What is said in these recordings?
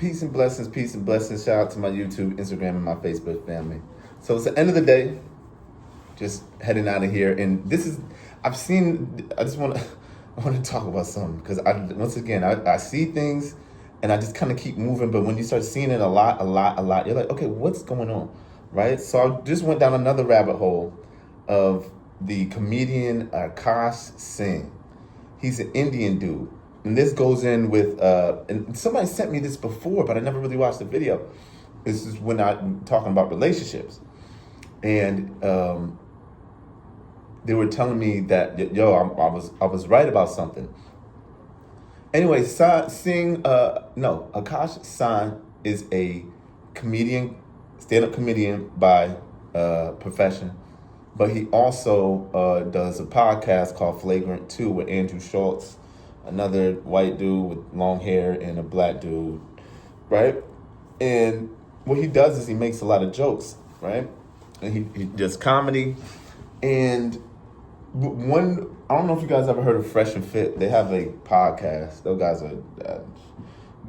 Peace and blessings, peace and blessings. Shout out to my YouTube, Instagram, and my Facebook family. So it's the end of the day. Just heading out of here, and this is I just want to talk about something because I see things, and I just kind of keep moving. But when you start seeing it a lot, you're like, okay, what's going on, right? So I just went down another rabbit hole of the comedian Akash Singh. He's an Indian dude. And this goes in with, and somebody sent me this before, but I never really watched the video. This is when I'm talking about relationships. And they were telling me that, I was right about something. Anyway, Akash Singh is a comedian, stand-up comedian by profession. But he also does a podcast called Flagrant 2 with Andrew Schultz, another white dude with long hair and a black dude, right? And what he does is he makes a lot of jokes, right? And he does comedy. And I don't know if you guys ever heard of Fresh and Fit. They have a podcast. Those guys are,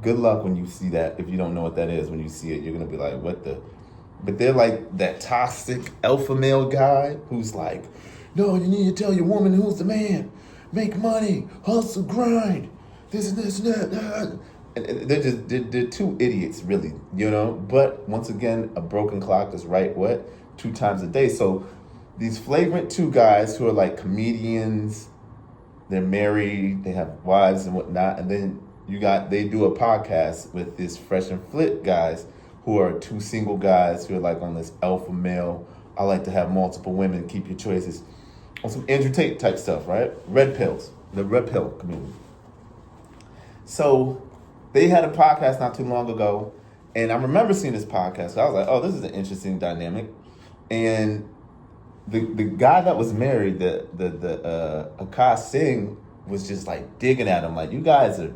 good luck when you see that. If you don't know what that is, when you see it, you're going to be like, what the... But they're like that toxic alpha male guy who's like, no, you need to tell your woman who's the man. Make money, hustle, grind, this and this and that. And they're two idiots, really, But once again, a broken clock is right, 2 times a day. So these Flagrant 2 guys who are like comedians, they're married, they have wives and whatnot. And then they do a podcast with this Fresh and Fit guys who are 2 single guys who are like on this alpha male, I like to have multiple women, keep your choices. On some Andrew Tate type stuff, right? The red pill community. So they had a podcast not too long ago, and I remember seeing this podcast. So I was like, oh, this is an interesting dynamic. And the guy that was married, the Akash Singh, was just like digging at him, like, you guys are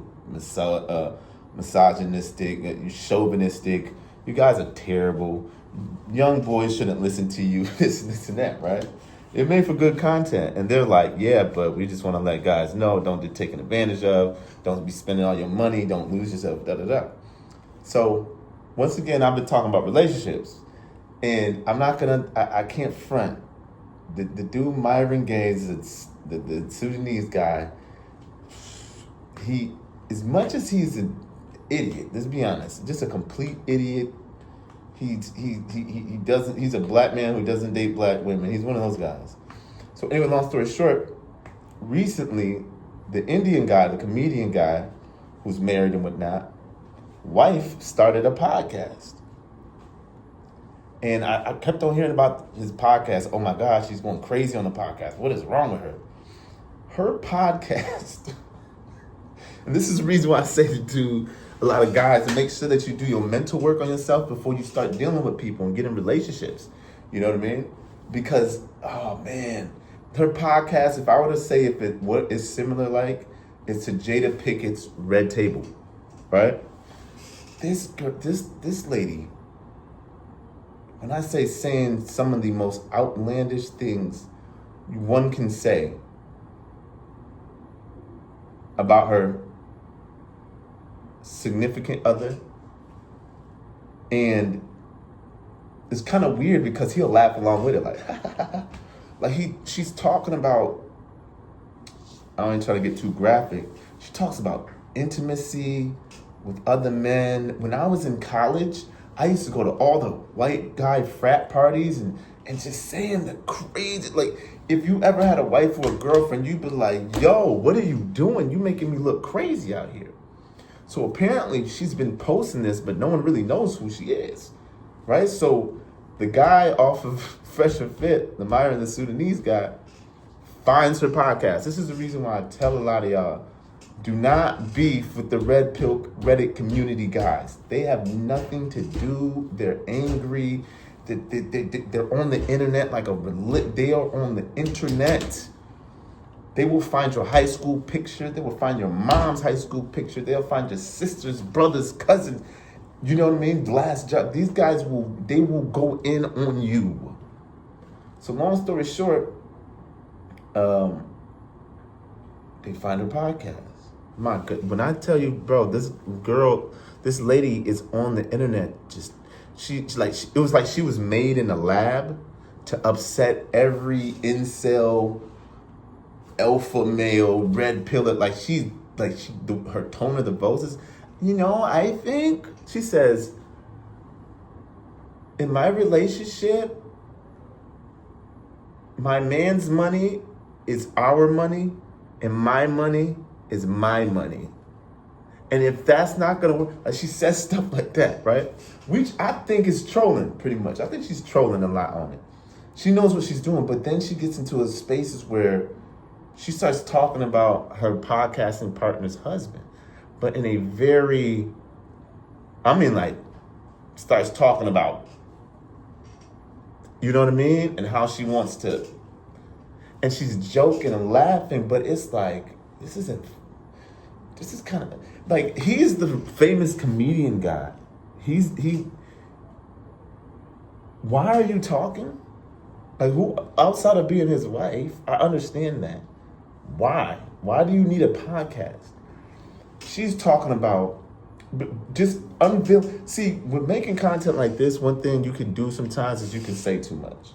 misogynistic, you're chauvinistic. You guys are terrible. Young boys shouldn't listen to you. This and that, right? It made for good content. And they're like, yeah, but we just want to let guys know, don't get taken advantage of. Don't be spending all your money. Don't lose yourself, da-da-da. So, once again, I've been talking about relationships. And I can't front. The dude, Myron Gaines, the Sudanese guy, as much as he's an idiot, let's be honest, just a complete idiot. He's a black man who doesn't date black women. He's one of those guys. So anyway, long story short, recently the Indian guy, the comedian guy who's married and whatnot, wife started a podcast. And I kept on hearing about his podcast. Oh my gosh, she's going crazy on the podcast. What is wrong with her? Her podcast, and this is the reason why I say to a lot of guys to make sure that you do your mental work on yourself before you start dealing with people and get in relationships. You know what I mean? Because, oh man, her podcast, if I were to say what is similar like, it's to Jada Pickett's Red Table, right? This lady, when I say saying some of the most outlandish things one can say about her significant other, and it's kind of weird because he'll laugh along with it, like she's talking about, I don't even try to get too graphic, she talks about intimacy with other men. When I was in college, I used to go to all the white guy frat parties and just saying the crazy, like, if you ever had a wife or a girlfriend, you'd be like, yo, what are you doing? You making me look crazy out here. So apparently she's been posting this, but no one really knows who she is, right? So the guy off of Fresh and Fit, the Myron, the Sudanese guy, finds her podcast. This is the reason why I tell a lot of y'all, do not beef with the red pill Reddit community guys. They have nothing to do. They're angry. They're on the internet like they are on the internet. They will find your high school picture. They will find your mom's high school picture. They'll find your sister's, brother's, cousin. You know what I mean? Last job. These guys will go in on you. So long story short, they find her podcast. My God, when I tell you, bro, this this lady is on the internet. Just it was like she was made in a lab to upset every incel, alpha male, red pillar. Her tone of the voice is, I think she says, in my relationship, my man's money is our money, and my money is my money. And if that's not gonna work, she says stuff like that, right? Which I think is trolling, pretty much. I think she's trolling a lot on it. She knows what she's doing, but then she gets into a spaces where she starts talking about her podcasting partner's husband, but in a very, starts talking about, you know what I mean? And how she wants to, and she's joking and laughing, but it's like, this is kind of, like, he's the famous comedian guy. Why are you talking? Like, who, outside of being his wife, I understand that. Why? Why do you need a podcast? She's talking about just unveil. See, with making content like this, one thing you can do sometimes is you can say too much.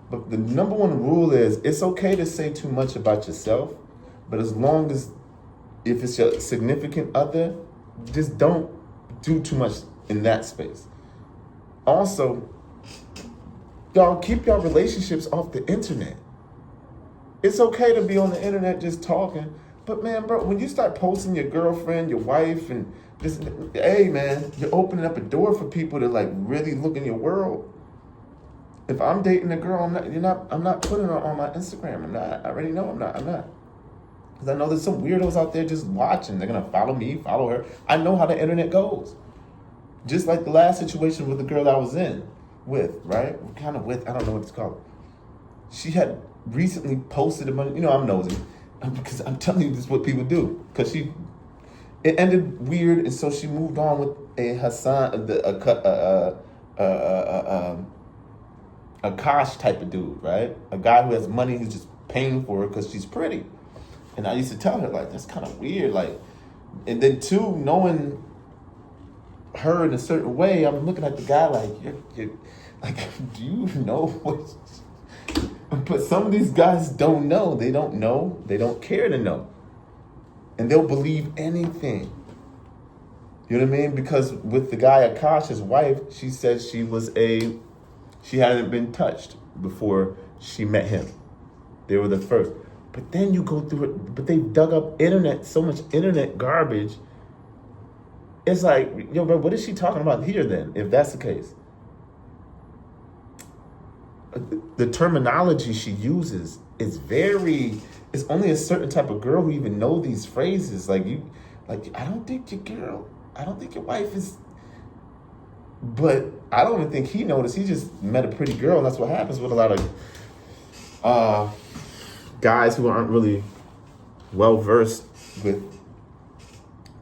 But the number one rule is it's okay to say too much about yourself, but as long as, if it's your significant other, just don't do too much in that space. Also, y'all keep your relationships off the internet. It's okay to be on the internet just talking, but man, bro, when you start posting your girlfriend, your wife, and just, hey man, you're opening up a door for people to like really look in your world. If I'm dating a girl, I'm not putting her on my Instagram. I'm not. I already know I'm not. Because I know there's some weirdos out there just watching. They're gonna follow me, follow her. I know how the internet goes. Just like the last situation with the girl I was with, right? I don't know what it's called. She had recently posted a bunch, I'm nosy, because I'm telling you this is what people do. Because it ended weird, and so she moved on with a Akash type of dude, right? A guy who has money who's just paying for her because she's pretty. And I used to tell her, like, that's kind of weird, like, and then two, knowing her in a certain way, I'm looking at the guy like, you're like, do you know what? But some of these guys don't know. They don't know. They don't care to know. And they'll believe anything. You know what I mean? Because with the guy, Akash's wife, she said she hadn't been touched before she met him. They were the first. But then you go through it, but they dug up so much internet garbage. It's like, yo, bro, what is she talking about here then, if that's the case? The terminology she uses is it's only a certain type of girl who even know these phrases. I don't think your wife is, but I don't even think he noticed. He just met a pretty girl, and that's what happens with a lot of guys who aren't really well versed with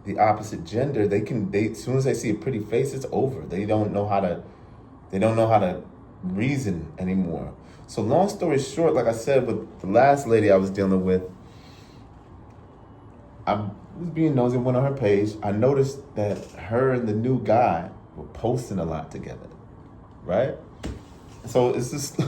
the opposite gender. They as soon as they see a pretty face, it's over. They don't know how to reason anymore. So long story short, like I said, with the last lady I was dealing with, I was being nosy, went on her page. I noticed that her and the new guy were posting a lot together, right? So it's just,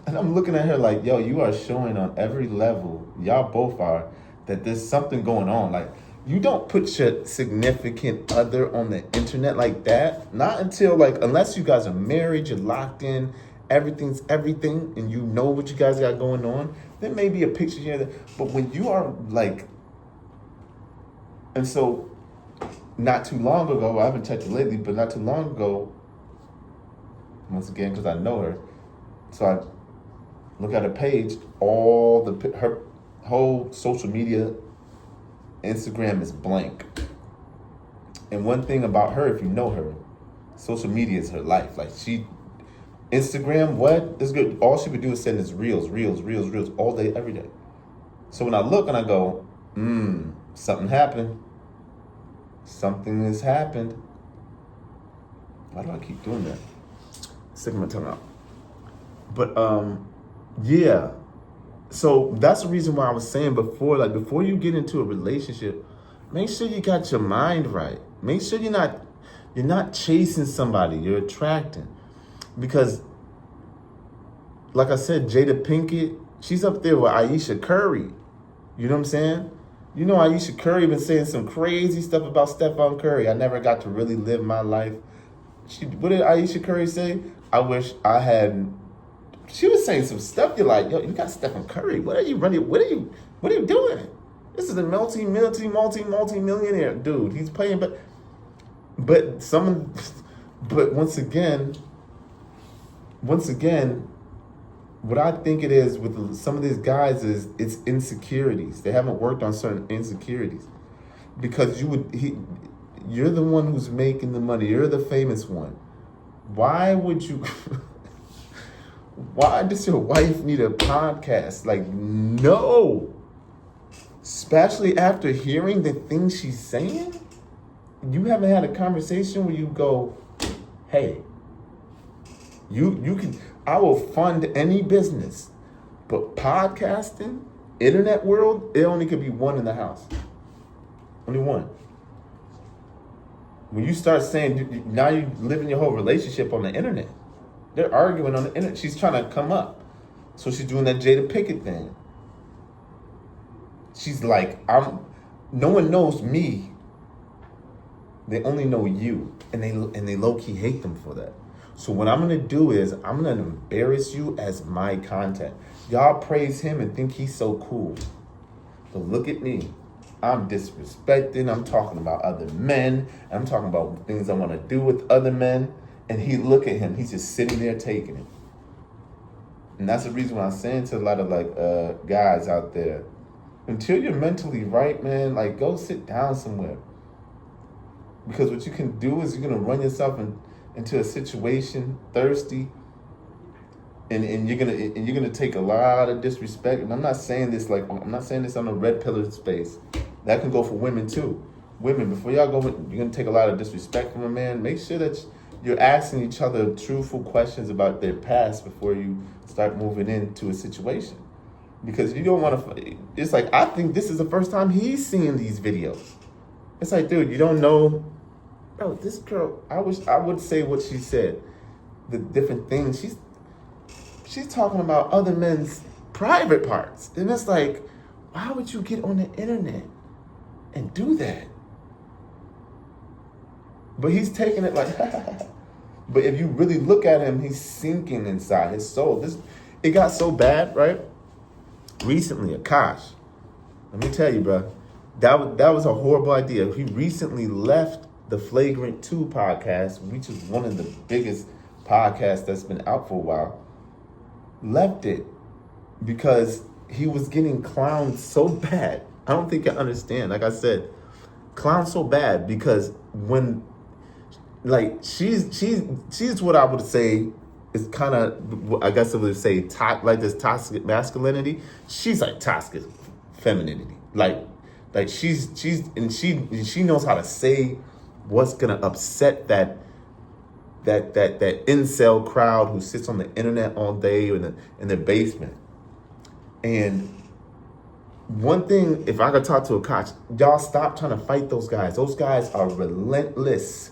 and I'm looking at her like, yo, you are showing on every level, y'all both are, that there's something going on. Like, you don't put your significant other on the internet like that. Not until, unless you guys are married, you're locked in, everything's everything, and you know what you guys got going on. There may be a picture here, but when you are and so not too long ago, I haven't checked it lately, but not too long ago, once again, because I know her, so I look at her page, her whole social media, Instagram is blank. And one thing about her, if you know her, social media is her life. Instagram, what? This good. All she would do is send is reels, all day, every day. So when I look and I go, something happened. Something has happened. Why do I keep doing that? Sticking my tongue out. But So that's the reason why I was saying before, before you get into a relationship, Make sure you got your mind right. Make sure you're not chasing somebody, you're attracting. Because like I said, Jada Pinkett, she's up there with Aisha Curry. You know what I'm saying? You know, Aisha Curry been saying some crazy stuff about Stephon Curry. I never got to really live my life. What did Aisha Curry say? I wish I had. She was saying some stuff. You're like, yo, you got Stephen Curry. What are you running? What are you doing? This is a multi-millionaire dude. He's playing, but once again, what I think it is with some of these guys is it's insecurities. They haven't worked on certain insecurities, because you're the one who's making the money. You're the famous one. Why would you? Why does your wife need a podcast? Like, no. Especially after hearing the things she's saying. You haven't had a conversation where you go, hey, you can, I will fund any business, but podcasting, internet world, it only could be one in the house. Only one. When you start saying, now you're living your whole relationship on the internet. They're arguing on the internet. She's trying to come up. So she's doing that Jada Pinkett thing. She's like, no one knows me. They only know you. And they low-key hate them for that. So what I'm gonna do is I'm gonna embarrass you as my content. Y'all praise him and think he's so cool. But look at me. I'm disrespecting. I'm talking about other men. I'm talking about things I want to do with other men. And look at him. He's just sitting there taking it. And that's the reason why I'm saying to a lot of guys out there, until you're mentally right, man, like, go sit down somewhere. Because what you can do is you're gonna run yourself into a situation thirsty, and you're gonna take a lot of disrespect. And I'm not saying this on a red pillar space. That can go for women too. Women, before y'all go, you're gonna take a lot of disrespect from a man. Make sure that you're asking each other truthful questions about their past before you start moving into a situation. Because you don't want to, it's like, I think this is the first time he's seeing these videos. It's like, dude, you don't know, bro, this girl, I wish I would say what she said, the different things. She's talking about other men's private parts. And it's like, why would you get on the internet and do that? But he's taking it like, but if you really look at him, he's sinking inside his soul. It got so bad, right? Recently, Akash, let me tell you, bro, that was a horrible idea. He recently left the Flagrant 2 podcast, which is one of the biggest podcasts that's been out for a while. Left it because he was getting clowned so bad. I don't think you understand. Like I said, clowned so bad because when, like, she's what I would say is kind of, I guess I would say, like this toxic masculinity. She's like toxic femininity. Like she knows how to say what's gonna upset that incel crowd who sits on the internet all day in the basement. And one thing, if I could talk to Akash, y'all stop trying to fight those guys. Those guys are relentless.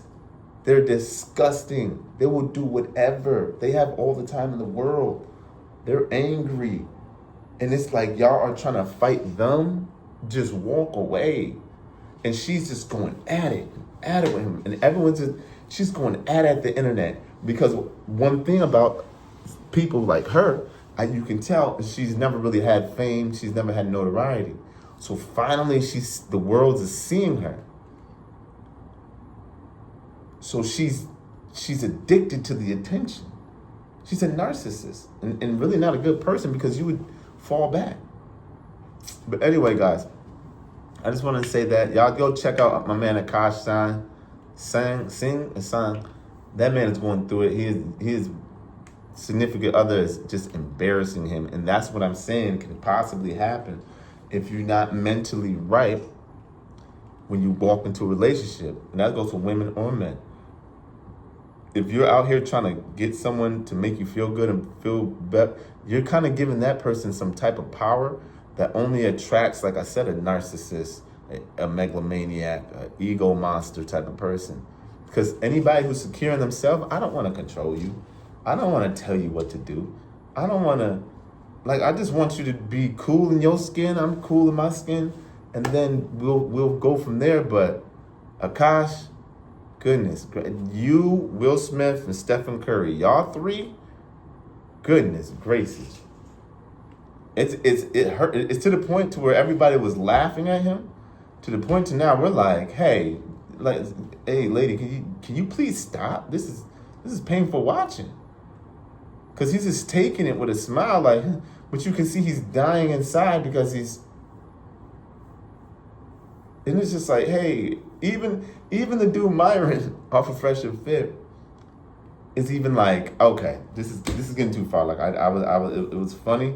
They're disgusting. They will do whatever. They have all the time in the world. They're angry. And it's like y'all are trying to fight them. Just walk away. And she's just going at it with him. And she's going at the internet. Because one thing about people like her, you can tell she's never really had fame. She's never had notoriety. So finally, the world is seeing her. So she's addicted to the attention. She's a narcissist and really not a good person, because you would fall back. But anyway, guys, I just want to say that y'all go check out my man Akash Singh. That man is going through it. His significant other is just embarrassing him, and that's what I'm saying can possibly happen if you're not mentally right when you walk into a relationship. And that goes for women or men. If you're out here trying to get someone to make you feel good and feel better, you're kind of giving that person some type of power that only attracts, like I said, a narcissist a megalomaniac, an ego monster type of person. Because anybody who's secure in themselves, I don't want to control you. I don't want to tell you what to do. I don't want to, like, I just want you to be cool in your skin. I'm cool in my skin. And then we'll go from there. But Akash, goodness, you, Will Smith, and Stephen Curry, y'all three, goodness gracious. It hurt. It's to the point to where everybody was laughing at him. To the point to now we're like, hey, lady, can you please stop? This is painful watching. Cause he's just taking it with a smile, like, but you can see he's dying inside because and it's just like, hey, even the dude Myron off of Fresh and Fit is even like, okay, this is getting too far. Like it was funny,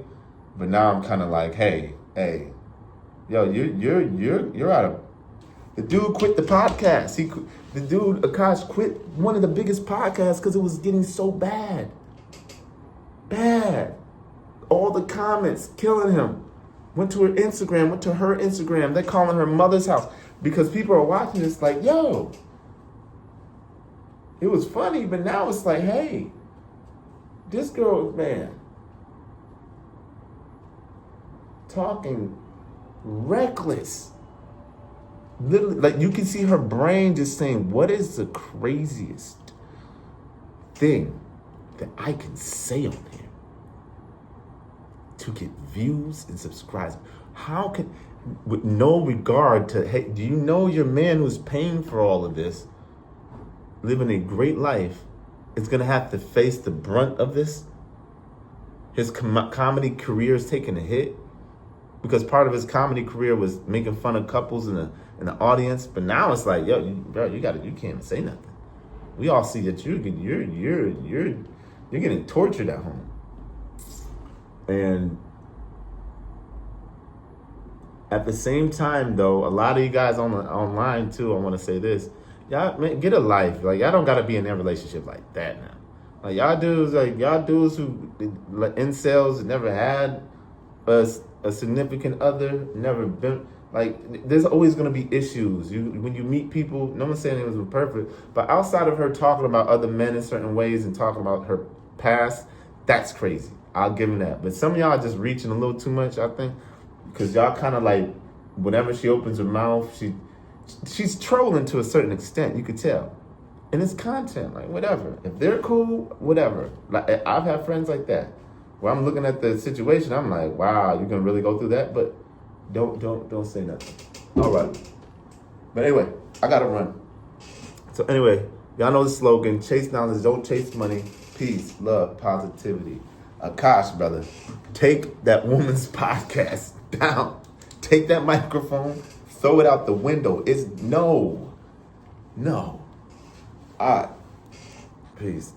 but now I'm kind of like, hey, yo, you're out of. The dude quit the podcast. The dude Akash quit one of the biggest podcasts because it was getting so bad. All the comments killing him. Went to her Instagram. They're calling her mother's house because people are watching this like, yo, it was funny, but now it's like, hey, this girl, man, talking reckless. Literally, like you can see her brain just saying, what is the craziest thing that I can say on here to get views and subscribers? How can, with no regard to, hey, do you know your man who's paying for all of this, living a great life, is going to have to face the brunt of this? His comedy career is taking a hit because part of his comedy career was making fun of couples in the audience. But now it's like, yo, you can't even say nothing. We all see that you're getting tortured at home. And at the same time, though, a lot of you guys online too, I want to say this. Y'all, man, get a life. Like, y'all don't got to be in a relationship like that now. Like, y'all dudes who, like, incels, never had a significant other, never been, like, there's always going to be issues. When you meet people, no one's saying it was perfect, but outside of her talking about other men in certain ways and talking about her past, that's crazy. I'll give him that. But some of y'all are just reaching a little too much, I think, because y'all kind of like, whenever she opens her mouth, she's trolling to a certain extent, you could tell. And it's content, like, whatever. If they're cool, whatever. Like, I've had friends like that, where I'm looking at the situation, I'm like, wow, you're gonna really go through that? But don't say nothing. All right. But anyway, I gotta run. So anyway, y'all know the slogan: chase knowledge, don't chase money. Peace, love, positivity. Akash, brother, take that woman's podcast down. Take that microphone, throw it out the window. It's no. All right. Peace.